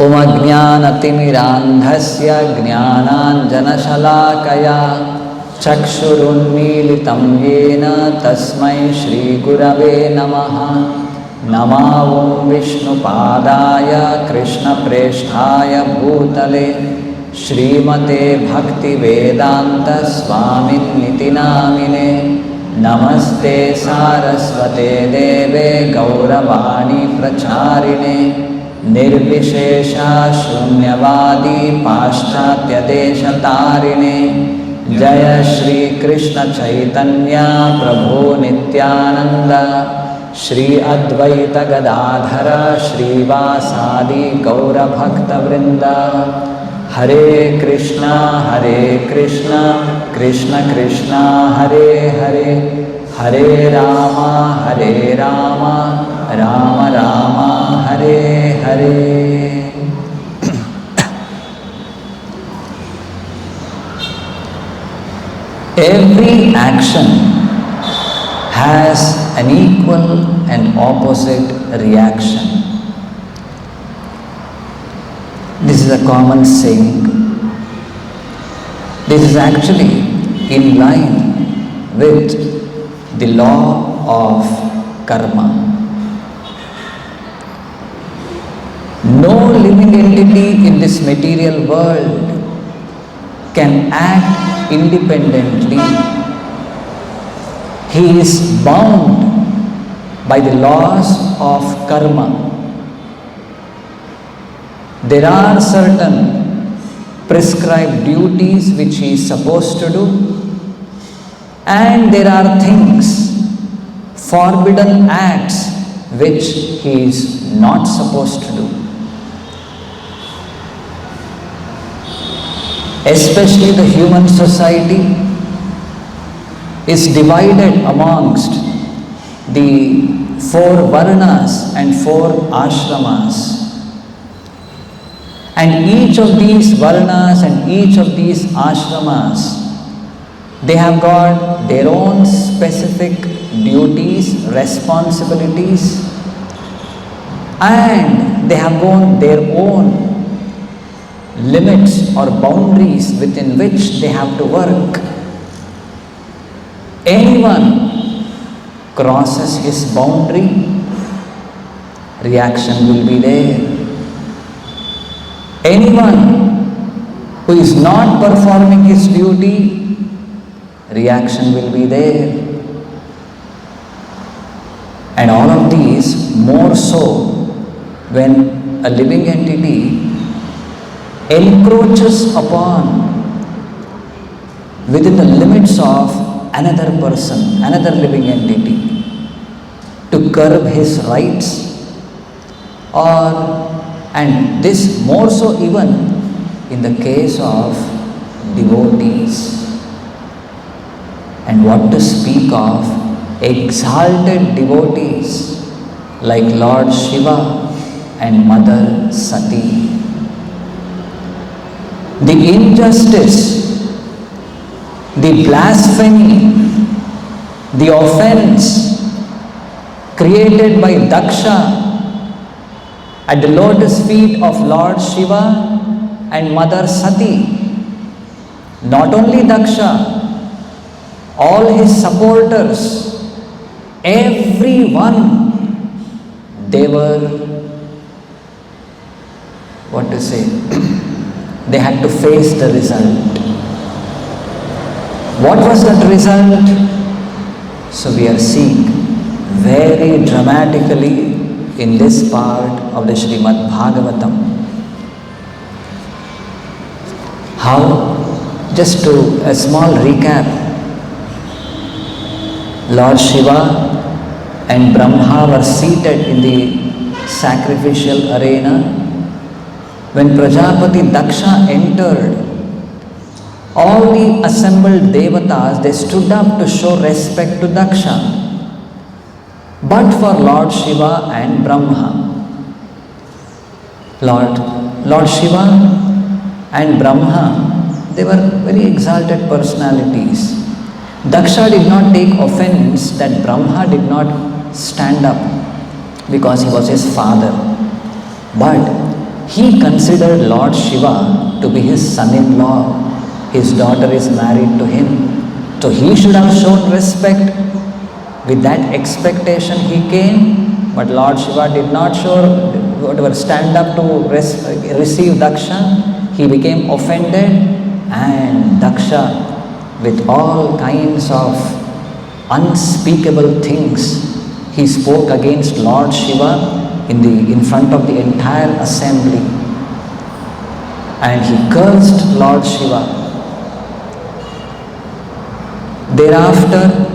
उमज्ञानतिमिरान्धस्य ज्ञानाञ्जनशलाकया चक्षुरुन्मीलितं येन तस्मै श्रीगुरवे नमः। नमो विष्णुपादाय कृष्णप्रेष्ठाय भूतले श्रीमते भक्तिवेदान्तस्वामिन्निति नामिने। नमस्ते सारस्वते देवे गौरवाणी प्रचारिणे निर्विशेषा शून्यवादी पाश्चात्यदेशतारिणे। जय श्री कृष्ण चैतन्य प्रभु नित्यानंद श्री अद्वैत गदाधर श्रीवासादि गौरभक्तवृंद। हरे कृष्णा कृष्ण कृष्ण हरे हरे, हरे Ram Ram Ram Hare Hare. Every action has an equal and opposite reaction. This is a common saying. This is actually in line with the law of karma. No living entity in this material world can act independently. He is bound by the laws of karma. There are certain prescribed duties which he is supposed to do, and there are things, forbidden acts which he is not supposed to do. Especially the human society is divided amongst the 4 varnas and 4 ashramas. And each of these varnas and each of these ashramas, they have got their own specific duties, responsibilities, and they have got their own limits or boundaries within which they have to work. Anyone crosses his boundary, reaction will be there. Anyone who is not performing his duty, reaction will be there. And all of these more so when a living entity encroaches upon within the limits of another person, another living entity, to curb his rights, and this more so even in the case of devotees. And what to speak of exalted devotees like Lord Shiva and Mother Sati. The injustice, the blasphemy, the offence created by Daksha at the lotus feet of Lord Shiva and Mother Sati. Not only Daksha, all his supporters, everyone, they were, what to say, they had to face the result. What was that result? So we are seeing very dramatically in this part of the Srimad Bhagavatam how, just to a small recap, Lord Shiva and Brahma were seated in the sacrificial arena. When Prajapati Daksha entered, all the assembled devatas, they stood up to show respect to Daksha. But for Lord Shiva and Brahma, Lord Shiva and Brahma, they were very exalted personalities. Daksha did not take offense that Brahma did not stand up because he was his father. But he considered Lord Shiva to be his son-in-law. His daughter is married to him. So he should have shown respect. With that expectation he came, but Lord Shiva did not show whatever stand up to receive Daksha. He became offended, and Daksha, with all kinds of unspeakable things, he spoke against Lord Shiva in front of the entire assembly, and he cursed Lord Shiva. Thereafter,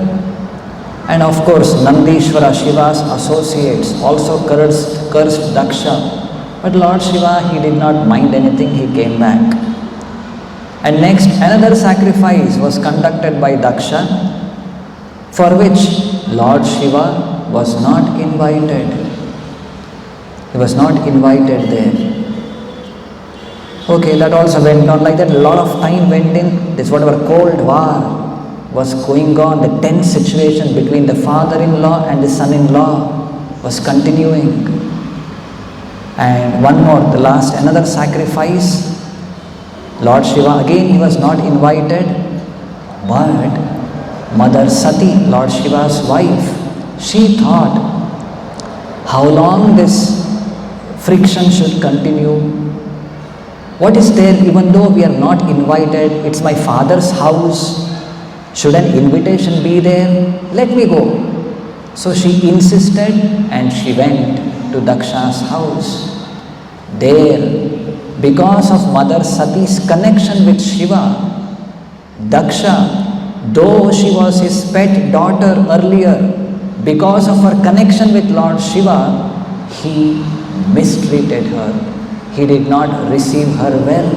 and of course Nandishvara, Shiva's associates, also cursed Daksha, but Lord Shiva, he did not mind anything, he came back. And next, another sacrifice was conducted by Daksha, for which Lord Shiva was not invited. He was not invited there. Okay, that also went on like that. A lot of time went in. This whatever Cold War was going on. The tense situation between the father-in-law and the son-in-law was continuing. And one more, the last, another sacrifice. Lord Shiva, again he was not invited, but Mother Sati, Lord Shiva's wife, she thought, how long this friction should continue? What is there, even though we are not invited, it's my father's house, should an invitation be there? Let me go. So she insisted and she went to Daksha's house. There, because of Mother Sati's connection with Shiva, Daksha, though she was his pet daughter earlier, because of her connection with Lord Shiva, he mistreated her. He did not receive her well.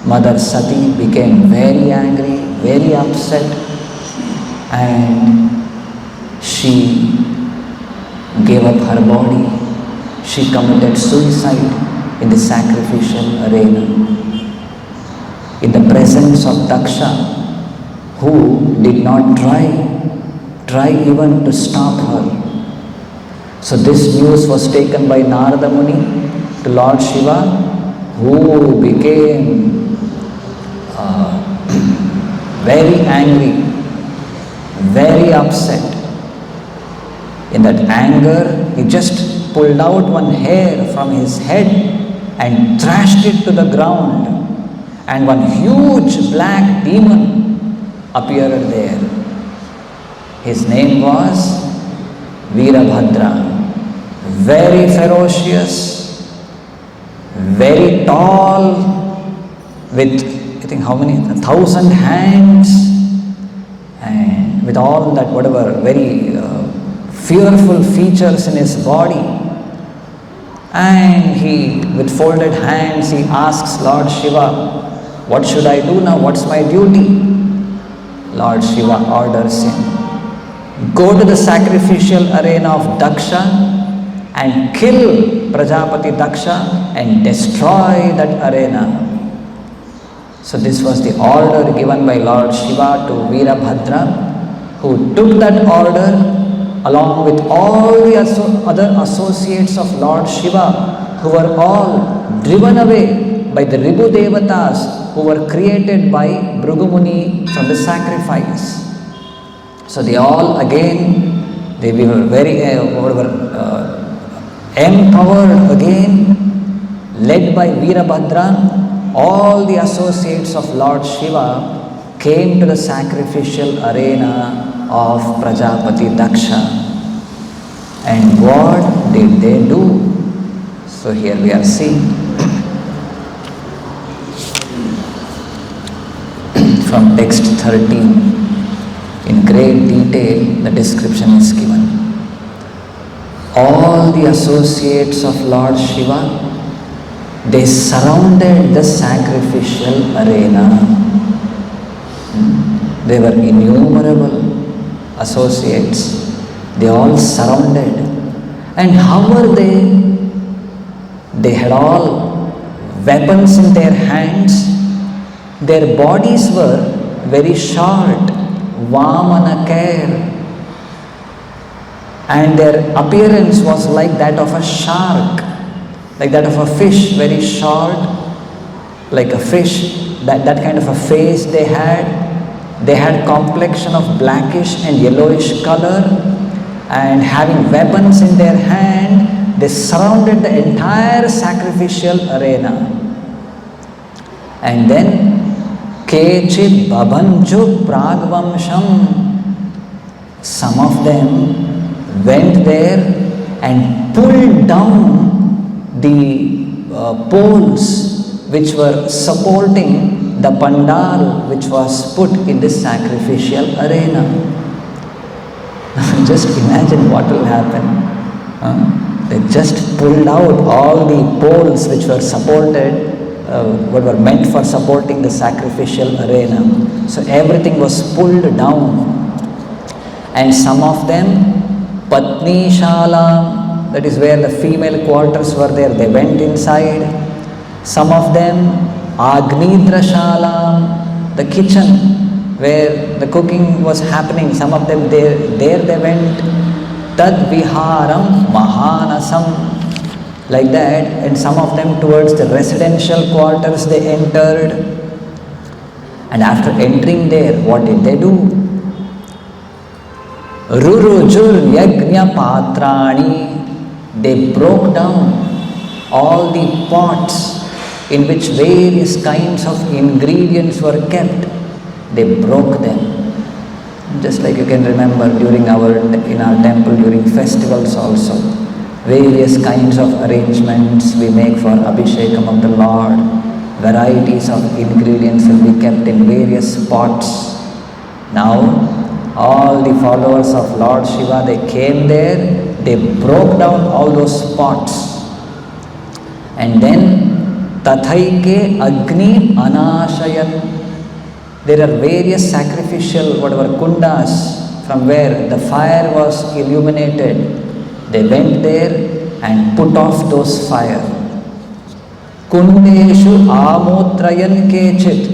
Mother Sati became very angry, very upset, and she gave up her body. She committed suicide in the sacrificial arena. In the presence of Daksha, who did not try even to stop her. So this news was taken by Narada Muni to Lord Shiva, who became very angry, very upset. In that anger, he just pulled out one hair from his head and thrashed it to the ground, and one huge black demon appeared there. His name was Veerabhadra. Very ferocious, very tall, with I think how many? 1,000 hands, and with all that whatever very fearful features in his body. And he, with folded hands, he asks Lord Shiva, what should I do now? What's my duty? Lord Shiva orders him, go to the sacrificial arena of Daksha and kill Prajapati Daksha and destroy that arena. So this was the order given by Lord Shiva to Veerabhadra, who took that order along with all the other associates of Lord Shiva, who were all driven away by the Ribu Devatas who were created by Bhrugumuni from the sacrifice. So they all again, they were very empowered again, led by Veerabhadra. All the associates of Lord Shiva came to the sacrificial arena of Prajapati Daksha. And what did they do? So here we are seeing from text 13, in great detail the description is given. All the associates of Lord Shiva, they surrounded the sacrificial arena. They were innumerable associates. They all surrounded. And how were they? They had all weapons in their hands. Their bodies were very short, Vamanakar. And their appearance was like that of a shark. like that of a fish, very short, like a fish, that kind of a face they had. They had complexion of blackish and yellowish color, and having weapons in their hand, they surrounded the entire sacrificial arena. And then Kechid Babanju Pragvamsham, some of them went there and pulled down the poles which were supporting the pandal which was put in this sacrificial arena. Just imagine what will happen. They just pulled out all the poles which were supported, what were meant for supporting the sacrificial arena. So everything was pulled down. And some of them, Patni Shala, that is where the female quarters were there, they went inside. Some of them, Agnidra Shala, the kitchen where the cooking was happening, some of them there they went. Tad Viharam Mahanasam, like that. And some of them towards the residential quarters they entered. And after entering there, what did they do? Rurujur Yagnya Patrani, they broke down all the pots in which various kinds of ingredients were kept. They broke them. Just like you can remember in our temple during festivals also, various kinds of arrangements we make for Abhishekam of the Lord. Varieties of ingredients will be kept in various pots. Now, all the followers of Lord Shiva, they came there, they broke down all those pots. And then, Tathaike Agni Anashayat. There are various sacrificial, kundas from where the fire was illuminated. They went there and put off those fire. Kundeshu Amotrayan Kechit.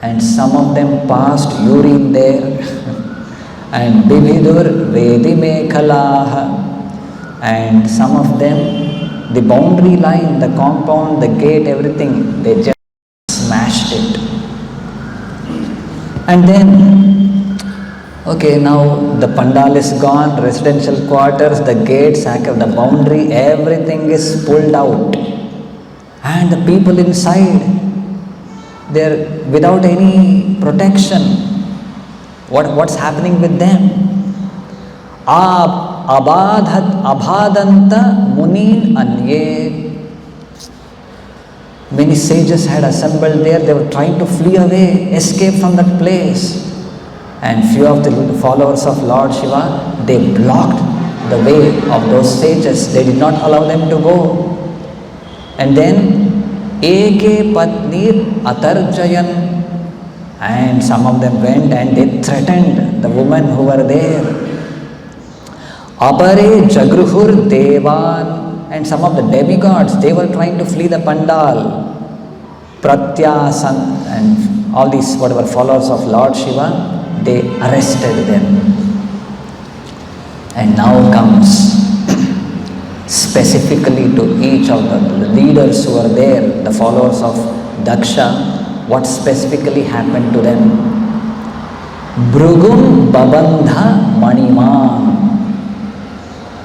And some of them passed urine there. And Bibhidur Vedimekalaha. And some of them, the boundary line, the compound, the gate, everything, they just smashed it. And then, okay, now the pandal is gone, residential quarters, the gates, the boundary, everything is pulled out. And the people inside, they're without any protection. What's happening with them? Abhadanta Munin Anye. Many sages had assembled there. They were trying to flee away, escape from that place. And few of the followers of Lord Shiva, they blocked the way of those sages. They did not allow them to go. And then, Eke Patnir Atarjayan. And some of them went and they threatened the women who were there. Apare Jagruhur Devan. And some of the demigods, they were trying to flee the pandal. Pratyasan and all these followers of Lord Shiva, they arrested them. And now comes specifically to each of the leaders who are there, the followers of Daksha, what specifically happened to them. Brugum Babandha Maniman.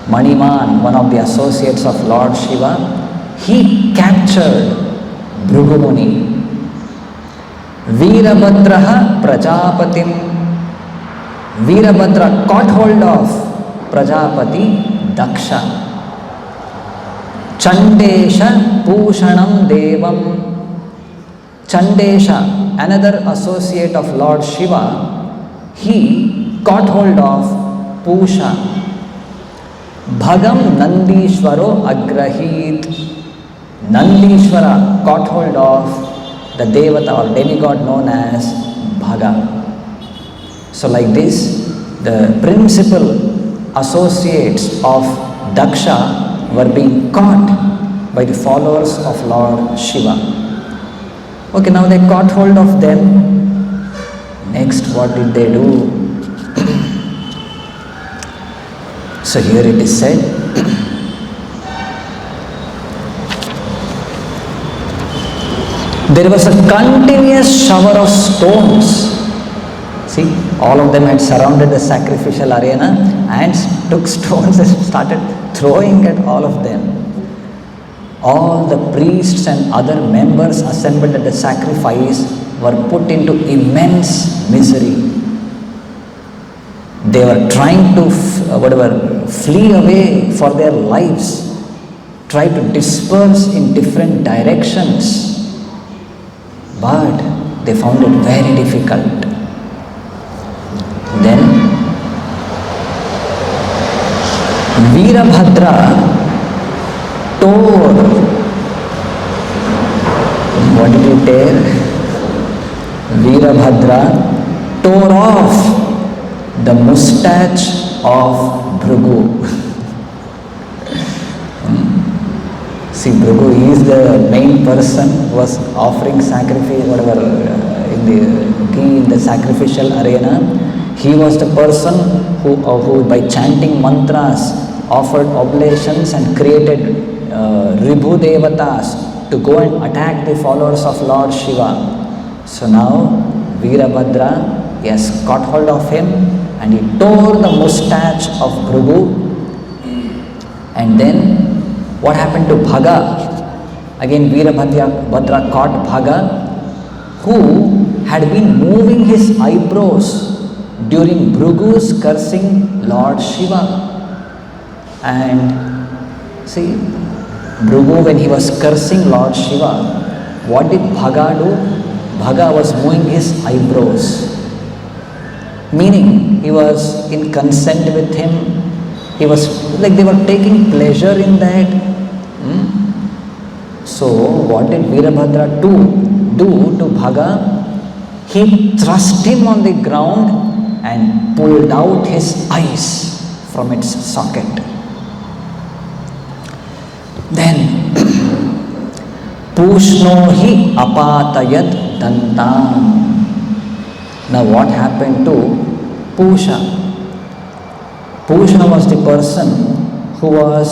Maniman, one of the associates of Lord Shiva, he captured Bhrugumuni. Veerabhadraha Prajapatim. Veerabhadra caught hold of Prajapati Daksha. Chandesha Pushanam Devam. Chandesha, another associate of Lord Shiva, he caught hold of Pusha. Bhagam Nandishwaro Agrahit. Nandishwara caught hold of the Devata or demigod known as Bhaga. So like this, the principal associates of Daksha were being caught by the followers of Lord Shiva. Okay, now they caught hold of them. Next, what did they do? So here it is said, There was a continuous shower of stones. See, all of them had surrounded the sacrificial arena and took stones and started throwing at all of them. All the priests and other members assembled at the sacrifice were put into immense misery. They were trying to flee away for their lives, try to disperse in different directions, but they found it very difficult. Then Veerabhadra tore. What did he tear? Veerabhadra tore off the mustache of Bhrigu. See, Bhrigu is the main person who was offering sacrifice, in the sacrificial arena. He was the person who by chanting mantras offered oblations and created Ribhu Devatas to go and attack the followers of Lord Shiva. So now Veerabhadra, he has caught hold of him and he tore the mustache of Bhrigu. And then what happened to Bhaga? Again Veerabhadra caught Bhaga, who had been moving his eyebrows during Bhrigu's cursing Lord Shiva. And see, Bhrigu, when he was cursing Lord Shiva, what did Bhaga do? Bhaga was moving his eyebrows, meaning he was in consent with him. He was like they were taking pleasure in that. So what did Veerabhadra do to Bhaga? He thrust him on the ground and pulled out his eyes from its socket. Then Pushno hi apatayat dantam. Now what happened to Pusha? Pusha was the person who was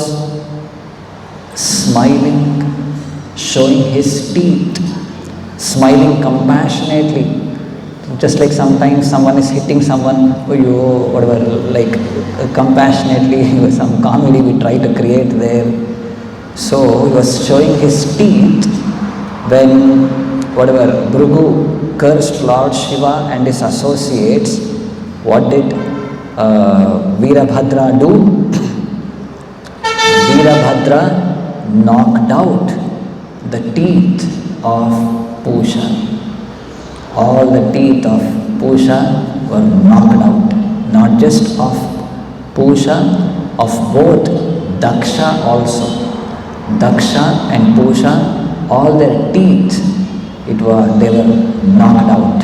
smiling, showing his teeth, smiling compassionately. Just like sometimes someone is hitting someone, compassionately, some comedy we try to create there. So he was showing his teeth when Bhrigu cursed Lord Shiva and his associates. What did Veerabhadra do? Veerabhadra knocked out the teeth of Pusha. All the teeth of Pusha were knocked out. Not just of Pusha, of both Daksha also. Daksha and Pusha, all their teeth, they were knocked out.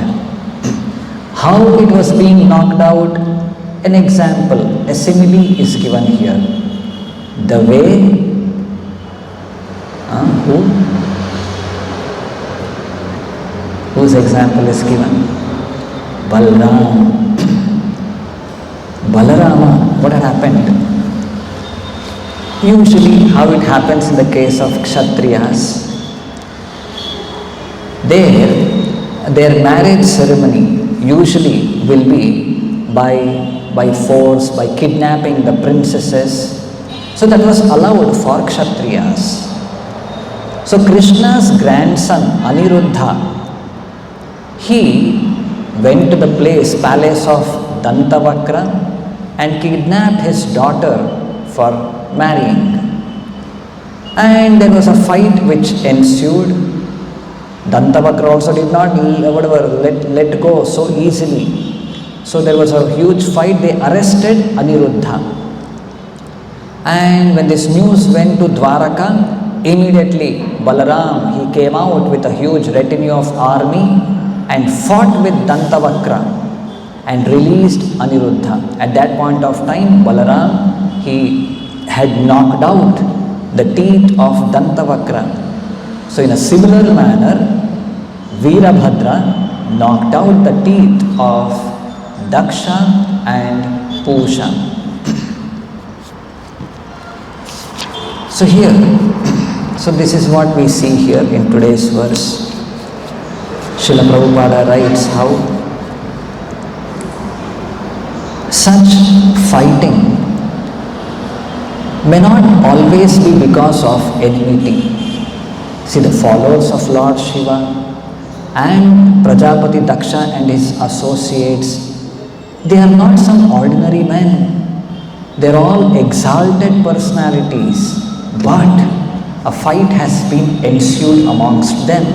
How it was being knocked out? An example, a simile is given here. The way, whose example is given? Balarama. What had happened? Usually how it happens in the case of Kshatriyas, their marriage ceremony usually will be by force, by kidnapping the princesses. So that was allowed for Kshatriyas. So Krishna's grandson Aniruddha, he went to the palace of Dantavakra and kidnapped his daughter for marrying. And there was a fight which ensued. Dantavakra also did not let go so easily. So there was a huge fight. They arrested Aniruddha. And when this news went to Dwaraka, immediately Balaram, he came out with a huge retinue of army and fought with Dantavakra and released Aniruddha. At that point of time, Balaram, he had knocked out the teeth of Dantavakra. So in a similar manner, Veerabhadra knocked out the teeth of Daksha and Pusha. So this is what we see here in today's verse. Srila Prabhupada writes how such fighting may not always be because of enmity. See, the followers of Lord Shiva and Prajapati Daksha and his associates, they are not some ordinary men. They are all exalted personalities, but a fight has been ensued amongst them.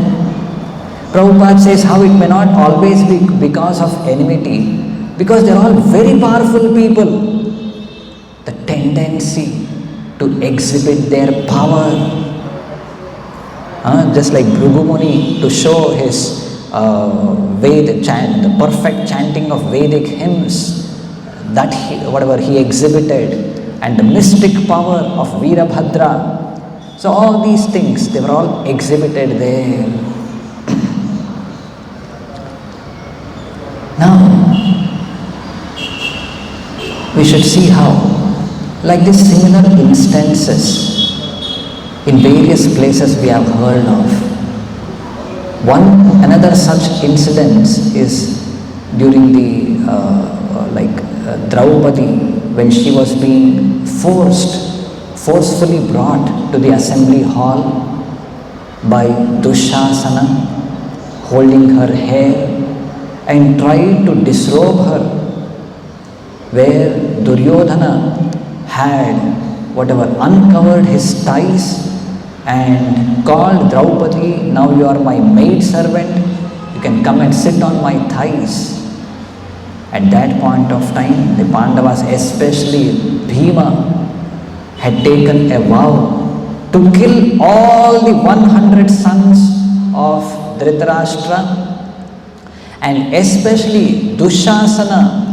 Prabhupada says how it may not always be because of enmity, because they are all very powerful people. The tendency to exhibit their power, just like Bhrigu Muni to show his Veda chant, the perfect chanting of Vedic hymns, that whatever he exhibited, and the mystic power of Veerabhadra. So all these things, they were all exhibited there. Now, we should see how, like these similar instances in various places we have heard of. Another such incident is during the Draupadi, when she was being forcefully brought to the assembly hall by Dushasana, holding her hair and tried to disrobe her, where Duryodhana had uncovered his thighs and called Draupadi, now you are my maid servant, you can come and sit on my thighs. At that point of time, the Pandavas, especially Bhima, had taken a vow to kill all the 100 sons of Dhritarashtra, and especially Dushasana,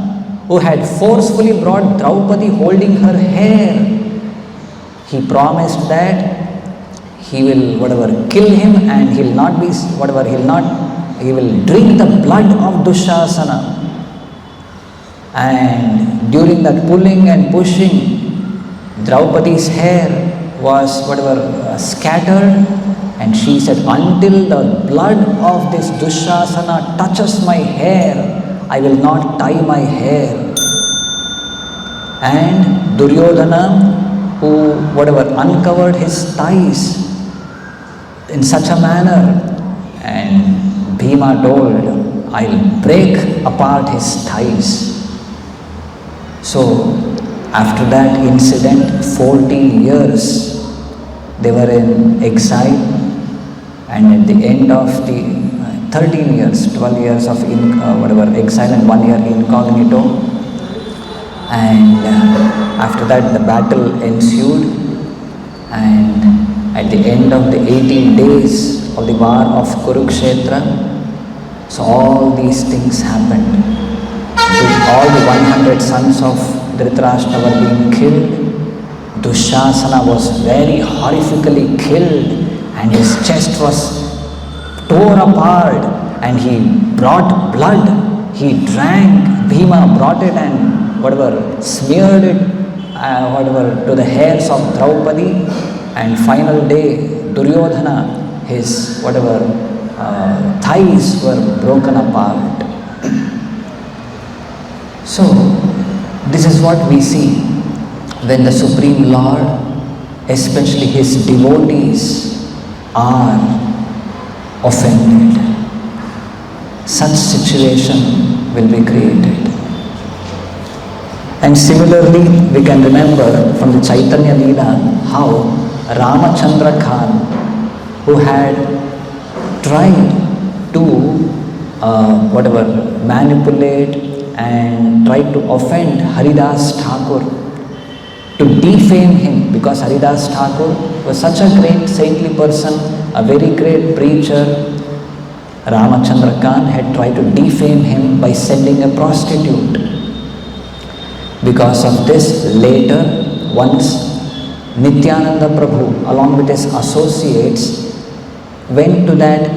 who had forcefully brought Draupadi holding her hair. He promised that he will kill him, and he will drink the blood of Dushasana. And during that pulling and pushing, Draupadi's hair was scattered, and she said, until the blood of this Dushasana touches my hair, I will not tie my hair. And Duryodhana, who uncovered his thighs in such a manner, and Bhima told, I'll break apart his thighs. So, after that incident, 14 years they were in exile, and at the end of the 13 years, 12 years of exile and 1 year incognito, and after that the battle ensued, and at the end of the 18 days of the war of Kurukshetra, so all these things happened. All the 100 sons of Dhritarashtra were being killed. Dushasana was very horrifically killed, and his chest was tore apart, and he brought blood. He drank. Bhima brought it and smeared it to the hairs of Draupadi, and final day Duryodhana, his thighs were broken apart. So, this is what we see when the Supreme Lord, especially his devotees, are offended. Such situation will be created. And similarly, we can remember from the Chaitanya Leela how Ramachandra Khan, who had tried to manipulate and tried to offend Haridas Thakur, to defame him, because Haridas Thakur was such a great saintly person, a very great preacher. Ramachandra Khan had tried to defame him by sending a prostitute. Because of this, later, once Nityananda Prabhu along with his associates went to that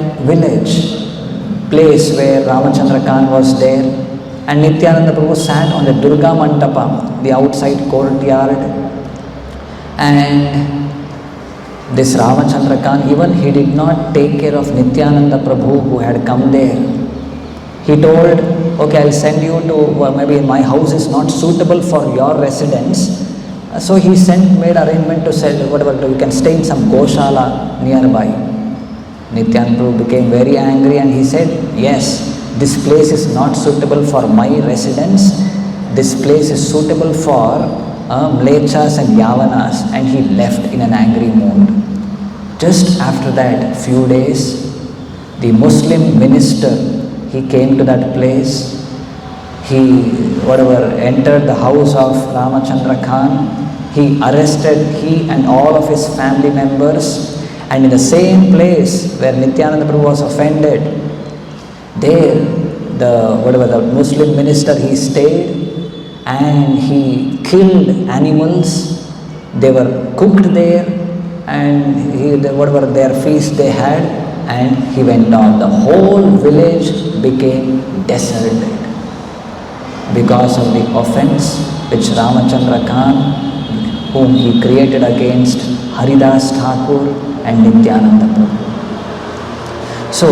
place where Ramachandra Khan was there, and Nityananda Prabhu sat on the Durga Mantapa, the outside courtyard, and This Ramachandra Khan, even he did not take care of Nityananda Prabhu who had come there. He told, okay, I'll send you to, maybe my house is not suitable for your residence. So he made arrangement to say, whatever, you can stay in some Goshala nearby. Nityananda Prabhu became very angry and he said, yes, this place is not suitable for my residence. This place is suitable for Mlechas and Yavanas, and he left in an angry mood. Just after that, few days, the Muslim minister, he came to that place. He entered the house of Ramachandra Khan. He arrested he and all of his family members, and in the same place where Nityananda Prabhu was offended, there the Muslim minister, he stayed and he killed animals. They were cooked there, and whatever their feast they had, and he went on. The whole village became deserted because of the offence which Ramachandra Khan, whom he created against Haridas Thakur and Nityananda Prabhu. So,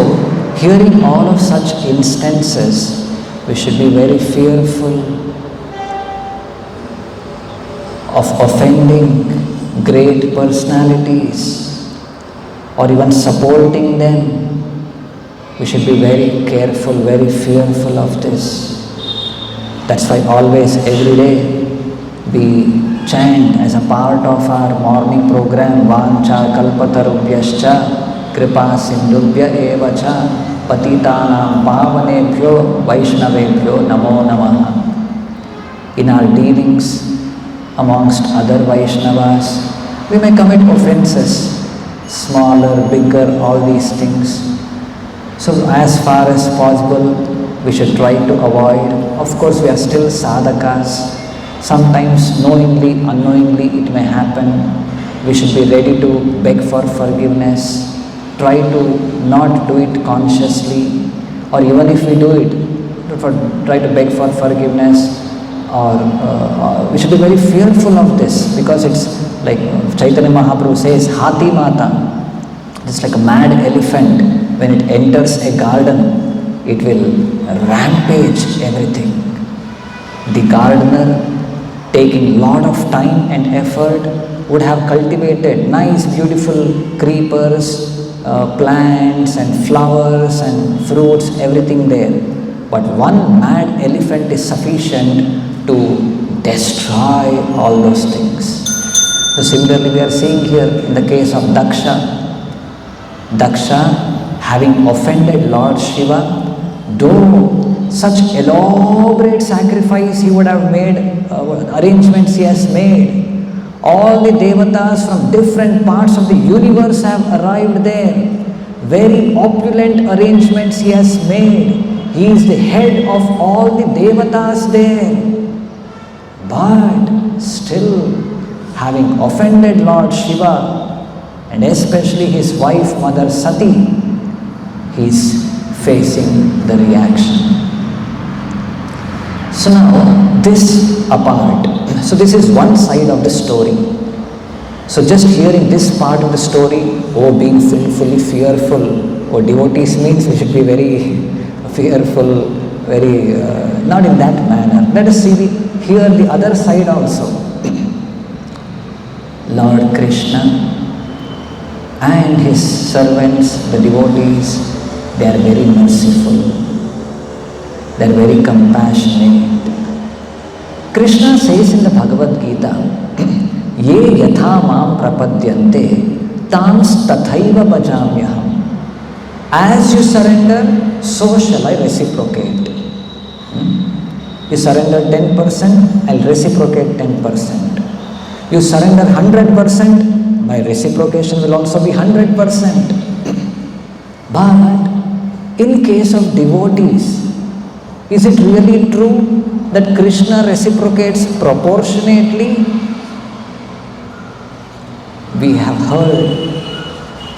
hearing all of such instances, we should be very fearful of offending great personalities or even supporting them. We should be very careful, very fearful of this. That's why always, every day, we chant as a part of our morning program, Vancha kalpatarubhyascha kripa sindhubhya evacha patitanam pavanebhyo vaishnavebhyo namo namaha. In our dealings amongst other Vaishnavas, we may commit offences, smaller, bigger, all these things. So as far as possible, we should try to avoid. Of course, we are still sadhakas. Sometimes knowingly, unknowingly it may happen. We should be ready to beg for forgiveness. Try to not do it consciously, or even if we do it, try to beg for forgiveness. Or we should be very fearful of this, because it's like Chaitanya Mahaprabhu says, Hathi Mata. It's like a mad elephant. When it enters a garden, it will rampage everything. The gardener, taking lot of time and effort, would have cultivated nice, beautiful creepers, plants and flowers and fruits, everything there. But one mad elephant is sufficient to destroy all those things. So similarly, we are seeing here in the case of Daksha, having offended Lord Shiva, though such elaborate sacrifice he would have made, arrangements he has made, all the devatas from different parts of the universe have arrived there. Very opulent arrangements he has made. He is the head of all the devatas there. But still, having offended Lord Shiva, and especially his wife Mother Sati, he is facing the reaction. So now, this apart. So this is one side of the story. So just hearing this part of the story, being fully fearful, devotees means we should be very fearful, very, not in that manner. Let us hear the other side also. Lord Krishna and his servants, the devotees, they are very merciful. They are very compassionate. Krishna says in the Bhagavad Gita, Ye yatha mam prapadyante tans tathaiva bhajamyaham. As you surrender, so shall I reciprocate. You surrender 10%, I'll reciprocate 10%. You surrender 100%, my reciprocation will also be 100%. But in case of devotees, is it really true that Krishna reciprocates proportionately? We have heard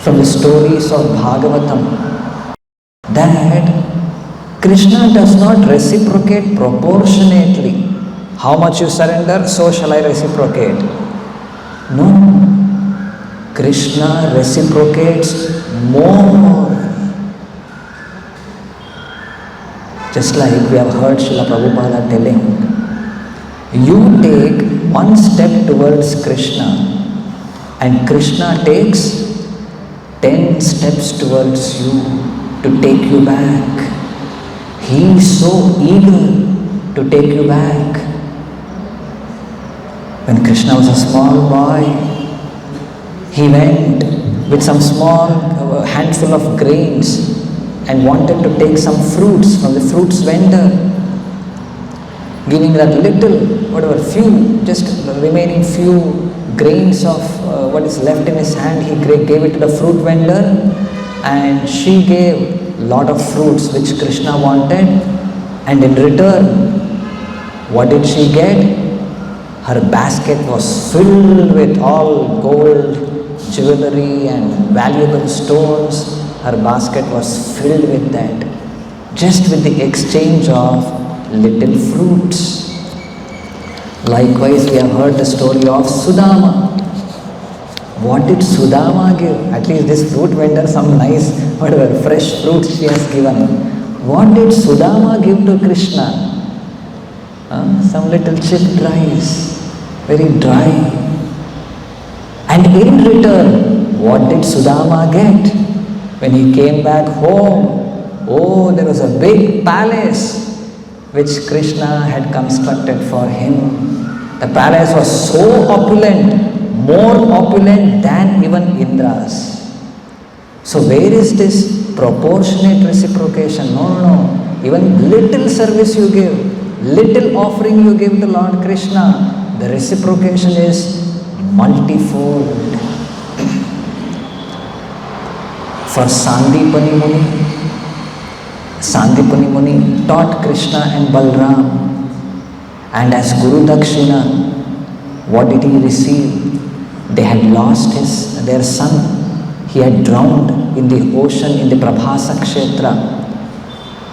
from the stories of Bhagavatam that Krishna does not reciprocate proportionately. How much you surrender, so shall I reciprocate. No. Krishna reciprocates more. Just like we have heard Srila Prabhupada telling, you take one step towards Krishna and Krishna takes 10 steps towards you to take you back. He is so eager to take you back. When Krishna was a small boy, he went with some small handful of grains and wanted to take some fruits from the fruits vendor. Giving that little, whatever, few, just the remaining few grains of what is left in his hand, he gave it to the fruit vendor, and she gave lot of fruits which Krishna wanted, and in return, what did she get? Her basket was filled with all gold, jewelry and valuable stones. Her basket was filled with that, just with the exchange of little fruits. Likewise, we have heard the story of Sudama. What did Sudama give? At least this fruit vendor, some nice, whatever, fresh fruits she has given. What did Sudama give to Krishna? Some little chipped rice, very dry. And in return, what did Sudama get? When he came back home, oh, there was a big palace which Krishna had constructed for him. The palace was so opulent, more opulent than even Indra's. So where is this proportionate reciprocation? No. Even little service you give, little offering you give to Lord Krishna, the reciprocation is multifold. For Sandipani Muni taught Krishna and Balram, and as Guru Dakshina, what did he receive? They had lost their son. He had drowned in the ocean in the Prabhasa Kshetra.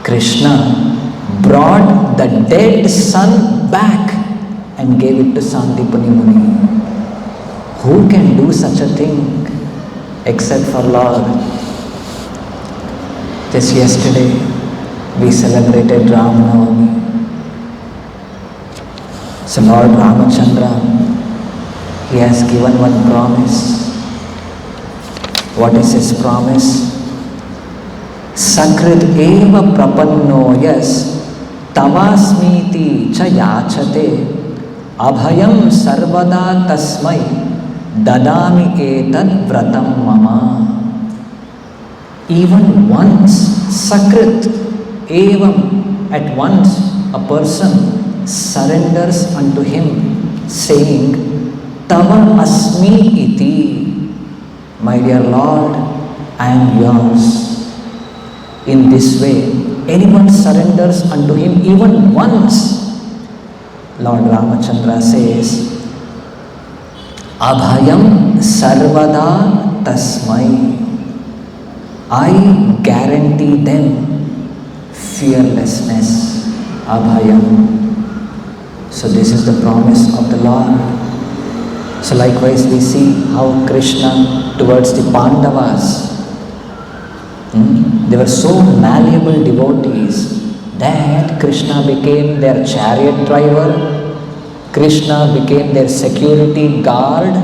Krishna brought the dead son back and gave it to Sandipani Muni. Who can do such a thing except for Lord? Just yesterday, we celebrated Ram Navami. So Lord Ramachandra, he has given one promise. What is his promise? Sakrit eva prapanno yas tavasmiti cha yachate abhayam sarvada tasmai dadami etad vratam mama. Even once, sakrit, evam, at once a person surrenders unto him, saying, Tava asmi iti, my dear Lord, I am yours. In this way, anyone surrenders unto him even once, Lord Ramachandra says, Abhayam sarvada tasmai. I guarantee them fearlessness, abhayam. So this is the promise of the Lord. So likewise we see how Krishna towards the Pandavas, they were so malleable devotees that Krishna became their chariot driver, Krishna became their security guard,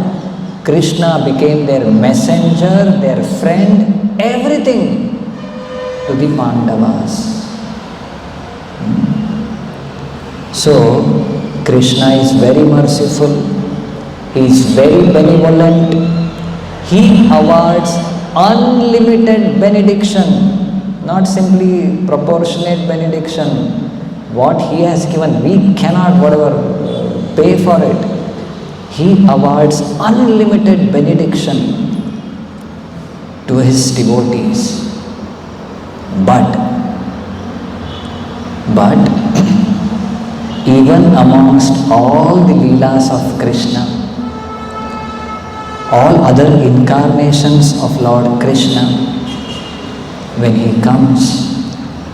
Krishna became their messenger, their friend, everything to the Pandavas. So, Krishna is very merciful, he is very benevolent, he awards unlimited benediction, not simply proportionate benediction. What he has given, we cannot pay for it. He awards unlimited benediction to his devotees. But even amongst all the Leelas of Krishna, all other incarnations of Lord Krishna, when he comes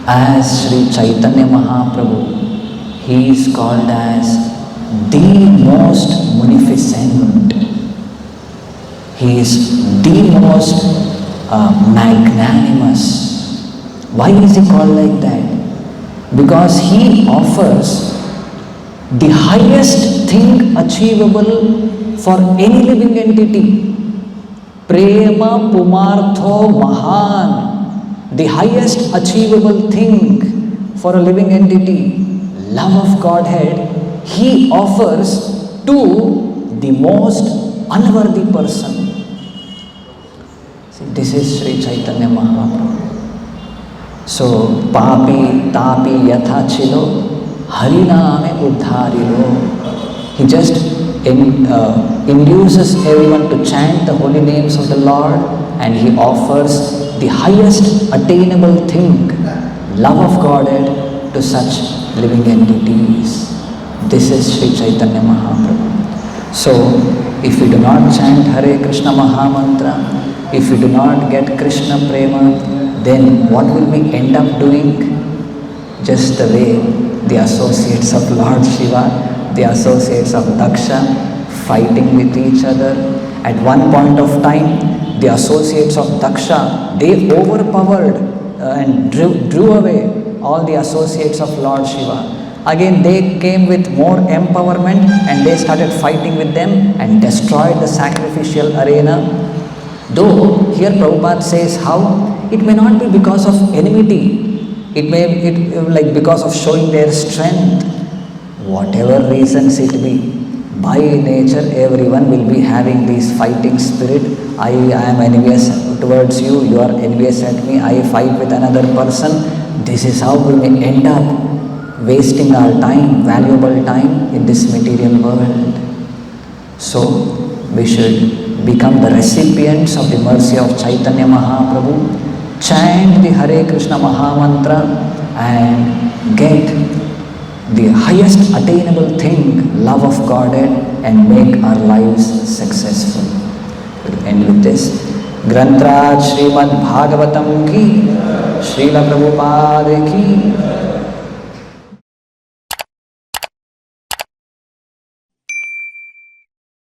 as Sri Chaitanya Mahaprabhu, he is called as the most munificent. He is the most magnanimous. Why is he called like that? Because he offers the highest thing achievable for any living entity. Prema Pumartho Mahan, the highest achievable thing for a living entity, love of Godhead, he offers to the most unworthy person. See, this is Sri Chaitanya Mahaprabhu. So, papi tapi yatha chilo, hariname uddharilo. He just induces everyone to chant the holy names of the Lord, and he offers the highest attainable thing, love of Godhead, to such living entities. This is Sri Chaitanya Mahaprabhu. So, if we do not chant Hare Krishna Mahamantra, if we do not get Krishna Prema, then what will we end up doing? Just the way the associates of Lord Shiva, the associates of Daksha, fighting with each other. At one point of time, the associates of Daksha, they overpowered and drew away all the associates of Lord Shiva. Again, they came with more empowerment and they started fighting with them and destroyed the sacrificial arena. Though here Prabhupada says how it may not be because of enmity, it may like because of showing their strength. Whatever reasons it be, by nature everyone will be having this fighting spirit. I am envious towards you, you are envious at me, I fight with another person. This is how we may end up wasting our time, valuable time in this material world. So we should become the recipients of the mercy of Chaitanya Mahaprabhu, chant the Hare Krishna Mahamantra and get the highest attainable thing, love of Godhead, and make our lives successful. We'll end with this. Grantraj Srimad Bhagavatam ki, Srila Prabhupada ki,